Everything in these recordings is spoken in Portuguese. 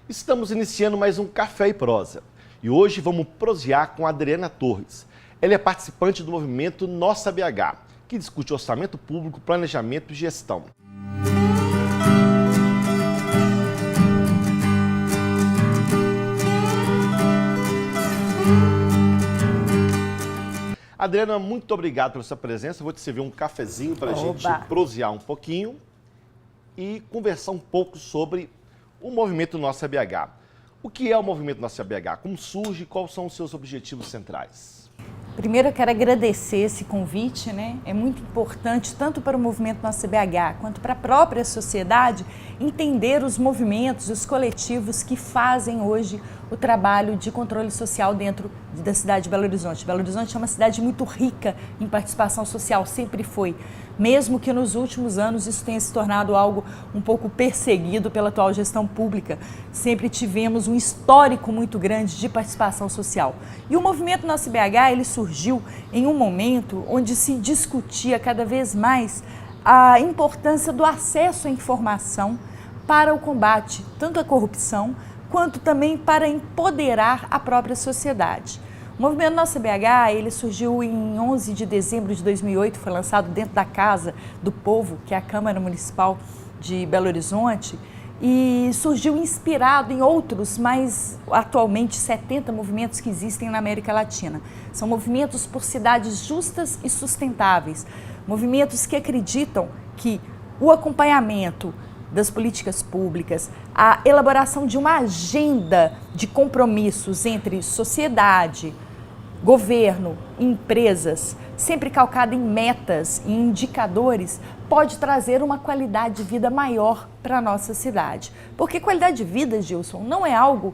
Estamos iniciando mais um Café e Prosa e hoje vamos prosear com a Adriana Torres. Ela é participante do movimento Nossa BH, que discute orçamento público, planejamento e gestão. Adriana, muito obrigado pela sua presença. Vou te servir um cafezinho para a gente prosear um pouquinho e conversar um pouco sobre o movimento Nossa BH. O que é o movimento Nossa BH? Como surge e quais são os seus objetivos centrais? Primeiro eu quero agradecer esse convite, né? É muito importante, tanto para o movimento Nossa BH, quanto para a própria sociedade, entender os movimentos, os coletivos que fazem hoje o trabalho de controle social dentro da cidade de Belo Horizonte. Belo Horizonte é uma cidade muito rica em participação social, sempre foi. Mesmo que nos últimos anos isso tenha se tornado algo um pouco perseguido pela atual gestão pública, sempre tivemos um histórico muito grande de participação social. E o movimento Nossa BH, ele surgiu em um momento onde se discutia cada vez mais a importância do acesso à informação para o combate, tanto à corrupção, quanto também para empoderar a própria sociedade. O movimento Nossa BH, ele surgiu em 11 de dezembro de 2008, foi lançado dentro da Casa do Povo, que é a Câmara Municipal de Belo Horizonte, e surgiu inspirado em outros, mais atualmente 70 movimentos que existem na América Latina. São movimentos por cidades justas e sustentáveis, movimentos que acreditam que o acompanhamento das políticas públicas, a elaboração de uma agenda de compromissos entre sociedade, governo, empresas, sempre calcada em metas e indicadores, pode trazer uma qualidade de vida maior para a nossa cidade. Porque qualidade de vida, Gilson, não é algo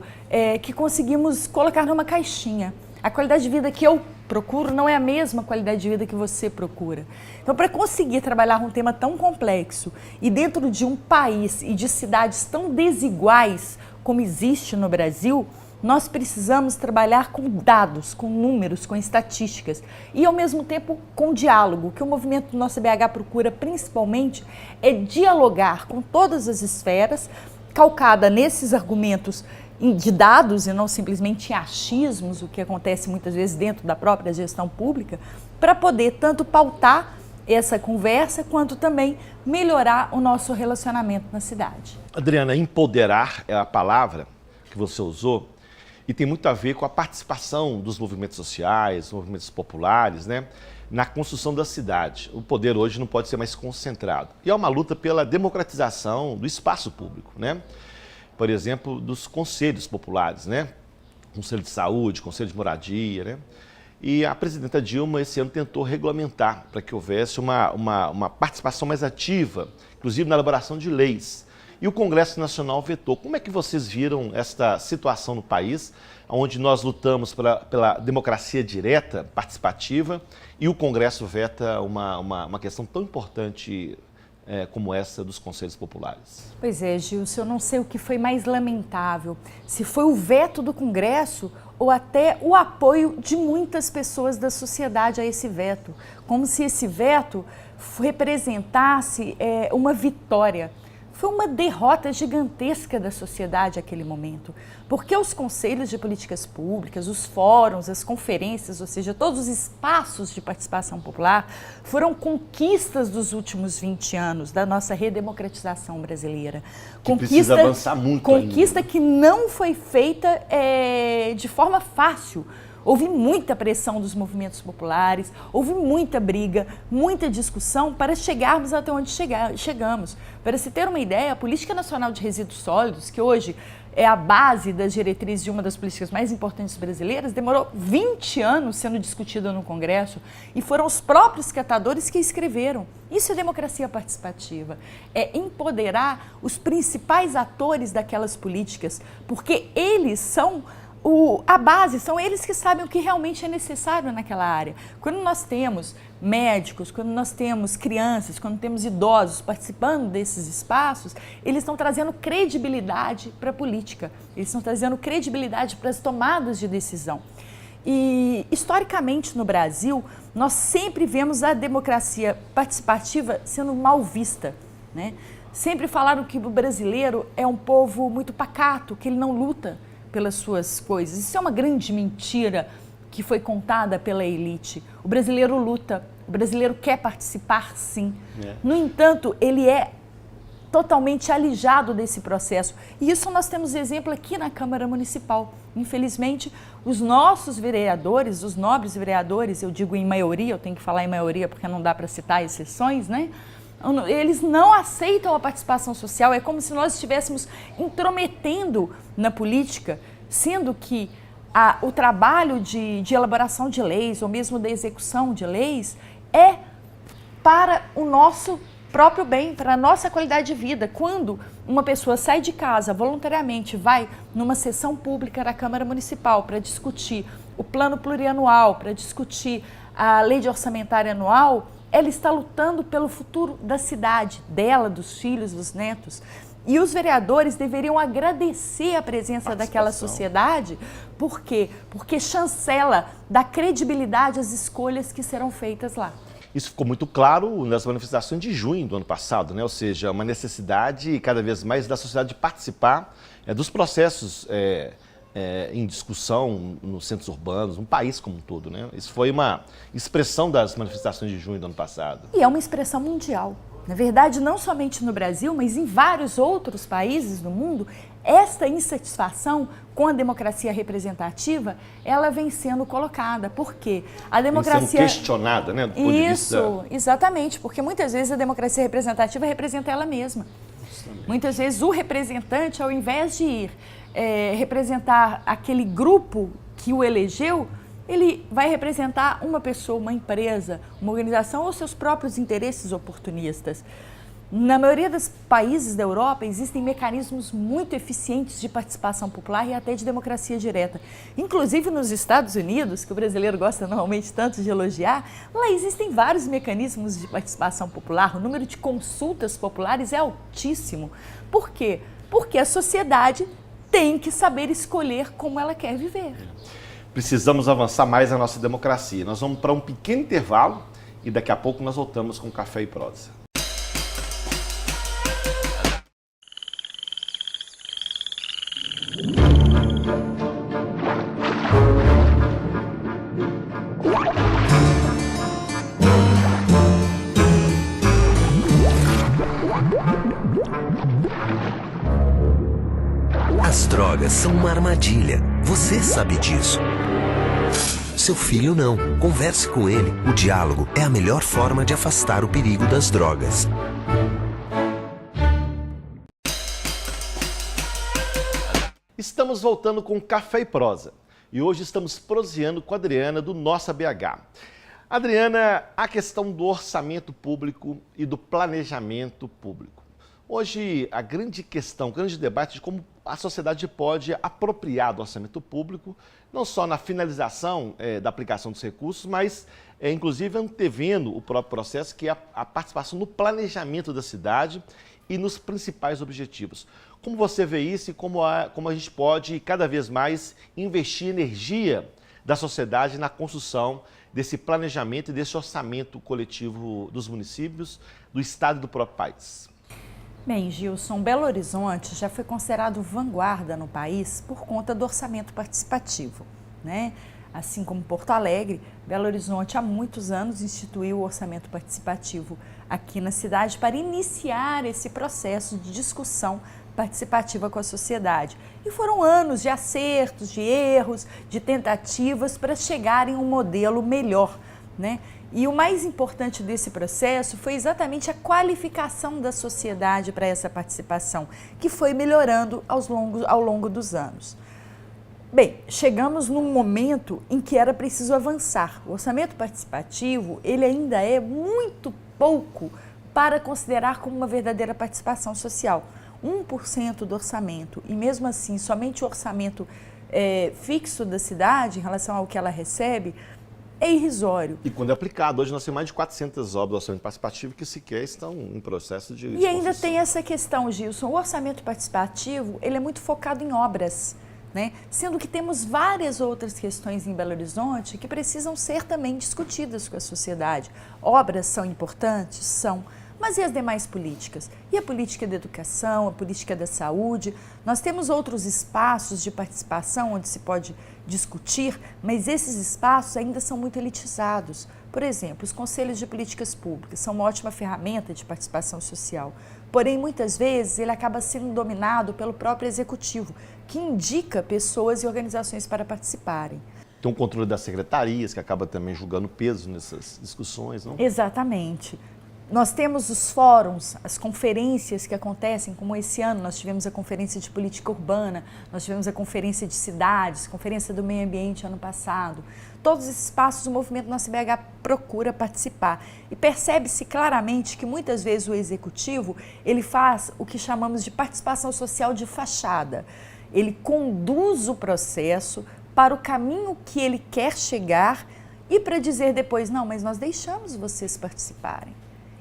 que conseguimos colocar numa caixinha. A qualidade de vida que eu procuro não é a mesma qualidade de vida que você procura. Então, para conseguir trabalhar um tema tão complexo e dentro de um país e de cidades tão desiguais como existe no Brasil, nós precisamos trabalhar com dados, com números, com estatísticas e, ao mesmo tempo, com diálogo. O que o movimento Nossa BH procura, principalmente, é dialogar com todas as esferas, calcada nesses argumentos de dados e não simplesmente em achismos, o que acontece muitas vezes dentro da própria gestão pública, para poder tanto pautar essa conversa, quanto também melhorar o nosso relacionamento na cidade. Adriana, empoderar é a palavra que você usou e tem muito a ver com a participação dos movimentos sociais, movimentos populares, né, na construção da cidade. O poder hoje não pode ser mais concentrado. E é uma luta pela democratização do espaço público, né? Por exemplo, dos conselhos populares, né? Conselho de Saúde, Conselho de Moradia, né? E a presidenta Dilma esse ano tentou regulamentar para que houvesse uma participação mais ativa, inclusive na elaboração de leis. E o Congresso Nacional vetou. Como é que vocês viram esta situação no país, onde nós lutamos pela democracia direta, participativa, e o Congresso veta uma questão tão importante como essa dos conselhos populares? Pois é, Gilson, eu não sei o que foi mais lamentável, se foi o veto do Congresso ou até o apoio de muitas pessoas da sociedade a esse veto, como se esse veto representasse uma vitória. Foi uma derrota gigantesca da sociedade naquele momento, porque os conselhos de políticas públicas, os fóruns, as conferências, ou seja, todos os espaços de participação popular foram conquistas dos últimos 20 anos da nossa redemocratização brasileira. Precisa avançar muito conquista ainda. Que não foi feita de forma fácil. Houve muita pressão dos movimentos populares, houve muita briga, muita discussão para chegarmos até onde chegamos. Para se ter uma ideia, a Política Nacional de Resíduos Sólidos, que hoje é a base das diretrizes de uma das políticas mais importantes brasileiras, demorou 20 anos sendo discutida no Congresso e foram os próprios catadores que escreveram. Isso é democracia participativa, é empoderar os principais atores daquelas políticas, porque eles são a base, são eles que sabem o que realmente é necessário naquela área. Quando nós temos médicos, quando nós temos crianças, quando temos idosos participando desses espaços, eles estão trazendo credibilidade para a política, eles estão trazendo credibilidade para as tomadas de decisão. E, historicamente, no Brasil, nós sempre vemos a democracia participativa sendo mal vista, né? Sempre falaram que o brasileiro é um povo muito pacato, que ele não luta pelas suas coisas. Isso é uma grande mentira que foi contada pela elite. O brasileiro luta, o brasileiro quer participar, sim. No entanto, ele é totalmente alijado desse processo. E isso nós temos exemplo aqui na Câmara Municipal. Infelizmente, os nossos vereadores, os nobres vereadores, eu digo em maioria, eu tenho que falar em maioria porque não dá para citar exceções, né? Eles não aceitam a participação social, é como se nós estivéssemos intrometendo na política, sendo que o trabalho de elaboração de leis, ou mesmo da execução de leis, é para o nosso próprio bem, para a nossa qualidade de vida. Quando uma pessoa sai de casa voluntariamente, vai numa sessão pública da Câmara Municipal para discutir o plano plurianual, para discutir a lei de orçamentária anual, ela está lutando pelo futuro da cidade, dela, dos filhos, dos netos. E os vereadores deveriam agradecer a presença daquela sociedade. Por quê? Porque chancela, dá credibilidade às escolhas que serão feitas lá. Isso ficou muito claro nas manifestações de junho do ano passado, né? Ou seja, uma necessidade cada vez mais da sociedade participar dos processos em discussão nos centros urbanos, no país como um todo, né? Isso foi uma expressão das manifestações de junho do ano passado. E é uma expressão mundial. Na verdade, não somente no Brasil, mas em vários outros países do mundo, esta insatisfação com a democracia representativa, ela vem sendo colocada. Por quê? A democracia... Vem sendo questionada, né? Do ponto de vista... Isso, exatamente, porque muitas vezes a democracia representativa representa ela mesma. Justamente. Muitas vezes o representante, ao invés de ir representar aquele grupo que o elegeu, ele vai representar uma pessoa, uma empresa, uma organização ou seus próprios interesses oportunistas. Na maioria dos países da Europa existem mecanismos muito eficientes de participação popular e até de democracia direta. Inclusive nos Estados Unidos, que o brasileiro gosta normalmente tanto de elogiar, lá existem vários mecanismos de participação popular. O número de consultas populares é altíssimo. Por quê? Porque a sociedade tem que saber escolher como ela quer viver. Precisamos avançar mais na nossa democracia. Nós vamos para um pequeno intervalo e daqui a pouco nós voltamos com Café e Prosa. As drogas são uma armadilha. Você sabe disso. Seu filho não. Converse com ele. O diálogo é a melhor forma de afastar o perigo das drogas. Estamos voltando com Café e Prosa. E hoje estamos proseando com a Adriana do Nossa BH. Adriana, a questão do orçamento público e do planejamento público. Hoje, a grande questão, o grande debate de como a sociedade pode apropriar do orçamento público, não só na finalização da aplicação dos recursos, mas inclusive antevendo o próprio processo, que é a participação no planejamento da cidade e nos principais objetivos. Como você vê isso e como a gente pode cada vez mais investir energia da sociedade na construção desse planejamento e desse orçamento coletivo dos municípios, do Estado e do próprio país? Bem, Gilson, Belo Horizonte já foi considerado vanguarda no país por conta do orçamento participativo, né? Assim como Porto Alegre, Belo Horizonte há muitos anos instituiu o orçamento participativo aqui na cidade para iniciar esse processo de discussão participativa com a sociedade. E foram anos de acertos, de erros, de tentativas para chegar em um modelo melhor, né? E o mais importante desse processo foi exatamente a qualificação da sociedade para essa participação, que foi melhorando ao longo dos anos. Bem, chegamos num momento em que era preciso avançar. O orçamento participativo, ele ainda é muito pouco para considerar como uma verdadeira participação social. 1% do orçamento, e mesmo assim, somente o orçamento fixo da cidade, em relação ao que ela recebe, é irrisório. E quando é aplicado, hoje nós temos mais de 400 obras do orçamento participativo que sequer estão em processo de E ainda tem essa questão, Gilson, o orçamento participativo, ele é muito focado em obras, né? Sendo que temos várias outras questões em Belo Horizonte que precisam ser também discutidas com a sociedade. Obras são importantes? São, Mas e as demais políticas? E a política da educação, a política da saúde? Nós temos outros espaços de participação onde se pode discutir, mas esses espaços ainda são muito elitizados. Por exemplo, os conselhos de políticas públicas são uma ótima ferramenta de participação social. Porém, muitas vezes, ele acaba sendo dominado pelo próprio executivo, que indica pessoas e organizações para participarem. Tem um controle das secretarias, que acaba também julgando peso nessas discussões, não? Exatamente. Nós temos os fóruns, as conferências que acontecem, como esse ano nós tivemos a Conferência de Política Urbana, nós tivemos a Conferência de Cidades, Conferência do Meio Ambiente ano passado. Todos esses espaços o movimento Nossa BH procura participar. E percebe-se claramente que muitas vezes o executivo, ele faz o que chamamos de participação social de fachada. Ele conduz o processo para o caminho que ele quer chegar e para dizer depois, não, mas nós deixamos vocês participarem.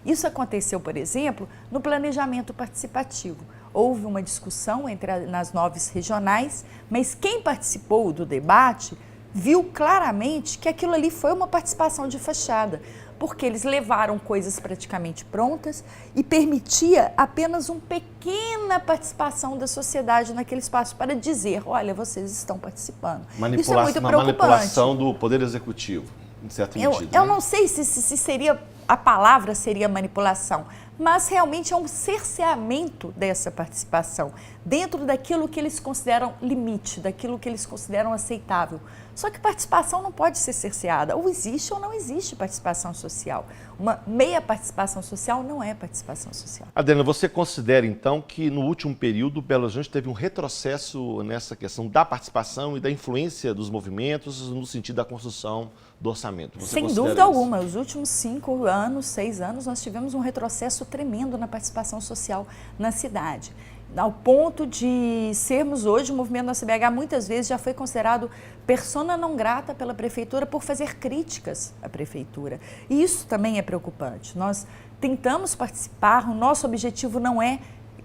Isso aconteceu, por exemplo, no planejamento participativo. Houve uma discussão nas 9 regionais, mas quem participou do debate viu claramente que aquilo ali foi uma participação de fachada, porque eles levaram coisas praticamente prontas e permitia apenas uma pequena participação da sociedade naquele espaço para dizer, olha, vocês estão participando. Isso é muito preocupante. Uma manipulação do Poder Executivo, em certo sentido. Eu não sei se seria... A palavra seria manipulação, mas realmente é um cerceamento dessa participação, dentro daquilo que eles consideram limite, daquilo que eles consideram aceitável. Só que participação não pode ser cerceada, ou existe ou não existe participação social. Uma meia participação social não é participação social. Adriana, você considera então que no último período Belo Horizonte teve um retrocesso nessa questão da participação e da influência dos movimentos no sentido da construção do orçamento? Você Sem dúvida alguma, os últimos 5 anos, 6 anos, nós tivemos um retrocesso tremendo na participação social na cidade. Ao ponto de sermos hoje, o movimento Nossa BH muitas vezes já foi considerado persona não grata pela prefeitura por fazer críticas à prefeitura. E isso também é preocupante. Nós tentamos participar, o nosso objetivo não é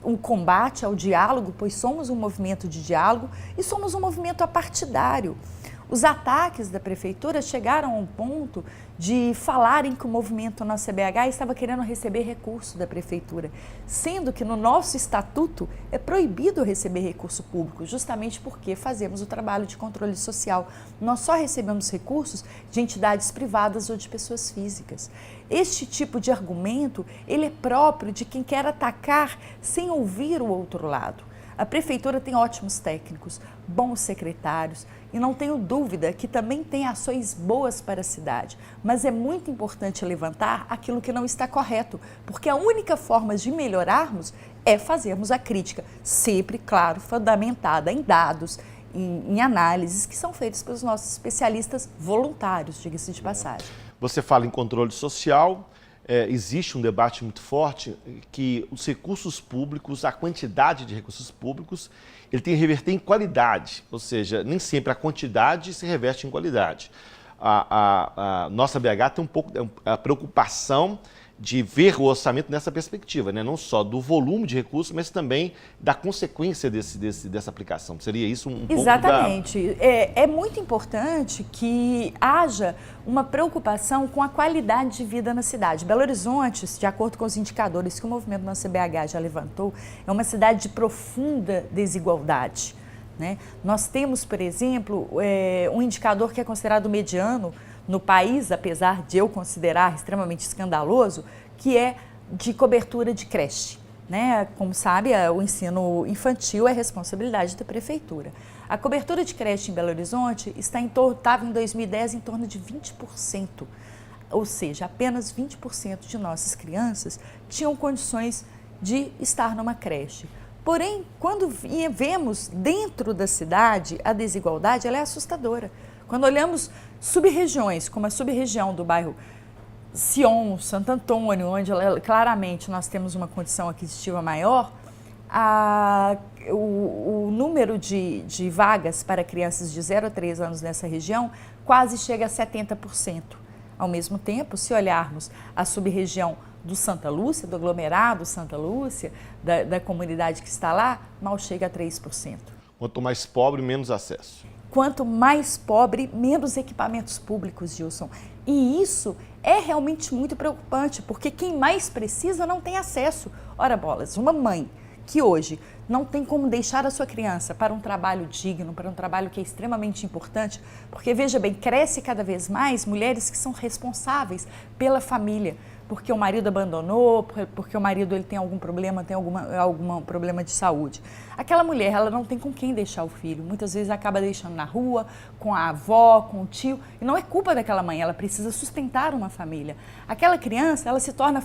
um combate ao diálogo, pois somos um movimento de diálogo e somos um movimento apartidário. Os ataques da prefeitura chegaram a um ponto de falarem que o movimento Nossa BH estava querendo receber recurso da prefeitura, sendo que no nosso estatuto é proibido receber recurso público, justamente porque fazemos o trabalho de controle social. Nós só recebemos recursos de entidades privadas ou de pessoas físicas. Este tipo de argumento, ele é próprio de quem quer atacar sem ouvir o outro lado. A prefeitura tem ótimos técnicos, bons secretários e não tenho dúvida que também tem ações boas para a cidade. Mas é muito importante levantar aquilo que não está correto, porque a única forma de melhorarmos é fazermos a crítica, sempre, claro, fundamentada em dados, em análises que são feitas pelos nossos especialistas voluntários, diga-se de passagem. Você fala em controle social. Existe um debate muito forte que os recursos públicos, a quantidade de recursos públicos, ele tem que reverter em qualidade, ou seja, nem sempre a quantidade se reverte em qualidade. A nossa BH tem um pouco a preocupação de ver o orçamento nessa perspectiva, né? Não só do volume de recursos, mas também da consequência dessa aplicação. Seria isso um pouco Exatamente. É muito importante que haja uma preocupação com a qualidade de vida na cidade. Belo Horizonte, de acordo com os indicadores que o movimento Nossa BH já levantou, é uma cidade de profunda desigualdade, né? Nós temos, por exemplo, um indicador que é considerado mediano no país, apesar de eu considerar extremamente escandaloso, que é de cobertura de creche, né? Como sabe, o ensino infantil é responsabilidade da prefeitura. A cobertura de creche em Belo Horizonte estava em 2010 em torno de 20%, ou seja, apenas 20% de nossas crianças tinham condições de estar numa creche. Porém, quando vemos dentro da cidade, a desigualdade ela é assustadora. Quando olhamos sub-regiões, como a sub-região do bairro Sion, Santo Antônio, onde claramente nós temos uma condição aquisitiva maior, o número de vagas para crianças de 0 a 3 anos nessa região quase chega a 70%. Ao mesmo tempo, se olharmos a sub-região do Santa Lúcia, do aglomerado Santa Lúcia, da comunidade que está lá, mal chega a 3%. Quanto mais pobre, menos acesso. Quanto mais pobre, menos equipamentos públicos, Gilson. E isso é realmente muito preocupante, porque quem mais precisa não tem acesso. Ora bolas, uma mãe que hoje não tem como deixar a sua criança para um trabalho digno, para um trabalho que é extremamente importante, porque, veja bem, cresce cada vez mais mulheres que são responsáveis pela família, porque o marido abandonou, porque o marido ele tem algum problema, tem algum problema de saúde. Aquela mulher, ela não tem com quem deixar o filho, muitas vezes acaba deixando na rua, com a avó, com o tio, e não é culpa daquela mãe, ela precisa sustentar uma família. Aquela criança, ela se torna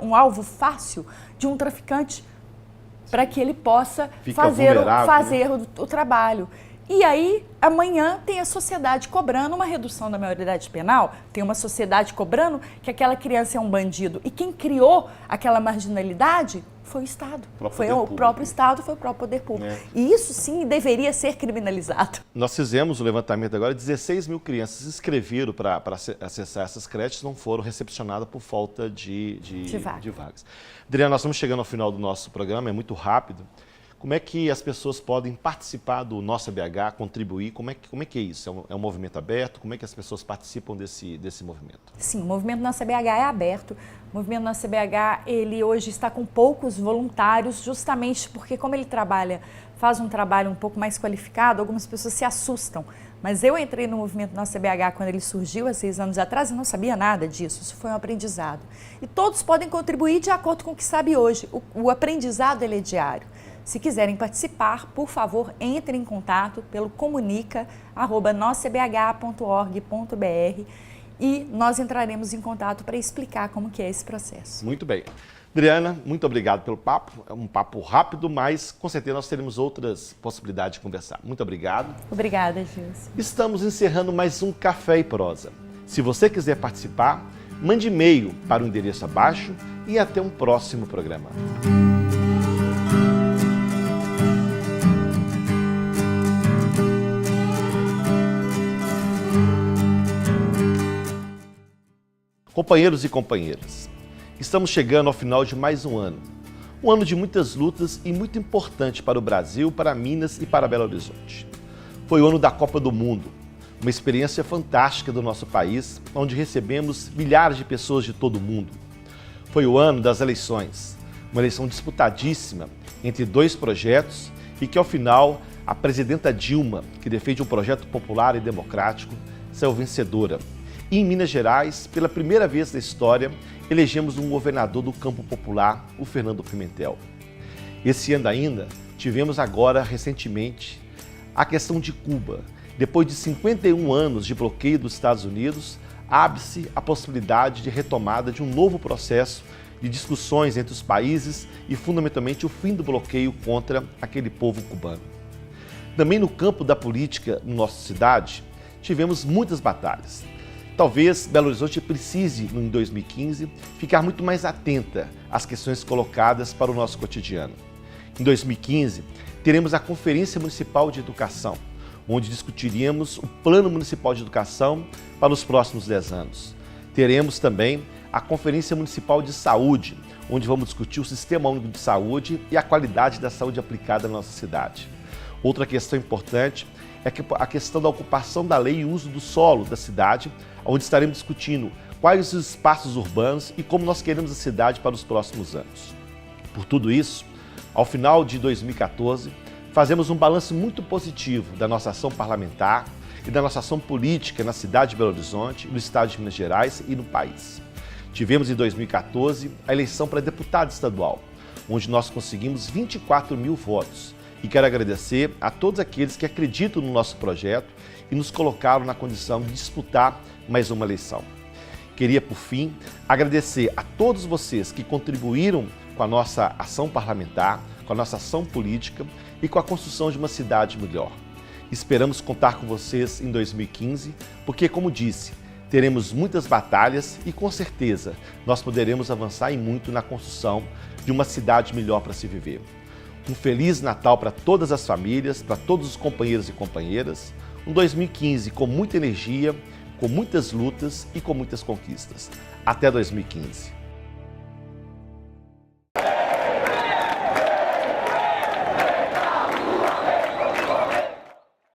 um alvo fácil de um traficante, para que ele possa fazer o trabalho. E aí, amanhã tem a sociedade cobrando uma redução da maioridade penal, tem uma sociedade cobrando que aquela criança é um bandido. E quem criou aquela marginalidade foi o Estado. Foi o próprio Estado, foi o próprio poder público. E isso sim deveria ser criminalizado. Nós fizemos o levantamento agora, 16 mil crianças se inscreveram para acessar essas creches, não foram recepcionadas por falta de vagas. Adriana, nós estamos chegando ao final do nosso programa, é muito rápido. Como é que as pessoas podem participar do Nossa BH, contribuir? Como é que é isso? É um movimento aberto? Como é que as pessoas participam desse movimento? Sim, o movimento Nossa BH é aberto. O movimento Nossa BH, ele hoje está com poucos voluntários, justamente porque como ele faz um trabalho um pouco mais qualificado, algumas pessoas se assustam. Mas eu entrei no movimento Nossa BH quando ele surgiu há 6 anos atrás e não sabia nada disso. Isso foi um aprendizado. E todos podem contribuir de acordo com o que sabe hoje. O aprendizado ele é diário. Se quiserem participar, por favor, entrem em contato pelo comunica@nossabh.org.br e nós entraremos em contato para explicar como que é esse processo. Muito bem. Adriana, muito obrigado pelo papo. É um papo rápido, mas com certeza nós teremos outras possibilidades de conversar. Muito obrigado. Obrigada, Gilson. Estamos encerrando mais um Café e Prosa. Se você quiser participar, mande e-mail para o endereço abaixo e até um próximo programa. Companheiros e companheiras, estamos chegando ao final de mais um ano de muitas lutas e muito importante para o Brasil, para Minas e para Belo Horizonte. Foi o ano da Copa do Mundo, uma experiência fantástica do nosso país, onde recebemos milhares de pessoas de todo o mundo. Foi o ano das eleições, uma eleição disputadíssima entre 2 projetos e que ao final a presidenta Dilma, que defende um projeto popular e democrático, saiu vencedora. E em Minas Gerais, pela primeira vez na história, elegemos um governador do campo popular, o Fernando Pimentel. Esse ano ainda, tivemos agora, recentemente, a questão de Cuba. Depois de 51 anos de bloqueio dos Estados Unidos, abre-se a possibilidade de retomada de um novo processo de discussões entre os países e, fundamentalmente, o fim do bloqueio contra aquele povo cubano. Também no campo da política, na nossa cidade, tivemos muitas batalhas. Talvez Belo Horizonte precise, em 2015, ficar muito mais atenta às questões colocadas para o nosso cotidiano. Em 2015, teremos a Conferência Municipal de Educação, onde discutiríamos o Plano Municipal de Educação para os próximos 10 anos. Teremos também a Conferência Municipal de Saúde, onde vamos discutir o Sistema Único de Saúde e a qualidade da saúde aplicada na nossa cidade. Outra questão importante é a questão da ocupação da lei e uso do solo da cidade, onde estaremos discutindo quais os espaços urbanos e como nós queremos a cidade para os próximos anos. Por tudo isso, ao final de 2014, fazemos um balanço muito positivo da nossa ação parlamentar e da nossa ação política na cidade de Belo Horizonte, no estado de Minas Gerais e no país. Tivemos em 2014 a eleição para deputado estadual, onde nós conseguimos 24 mil votos. E quero agradecer a todos aqueles que acreditam no nosso projeto e nos colocaram na condição de disputar mais uma eleição. Queria, por fim, agradecer a todos vocês que contribuíram com a nossa ação parlamentar, com a nossa ação política e com a construção de uma cidade melhor. Esperamos contar com vocês em 2015, porque, como disse, teremos muitas batalhas e, com certeza, nós poderemos avançar e muito na construção de uma cidade melhor para se viver. Um Feliz Natal para todas as famílias, para todos os companheiros e companheiras. Um 2015 com muita energia, com muitas lutas e com muitas conquistas. Até 2015.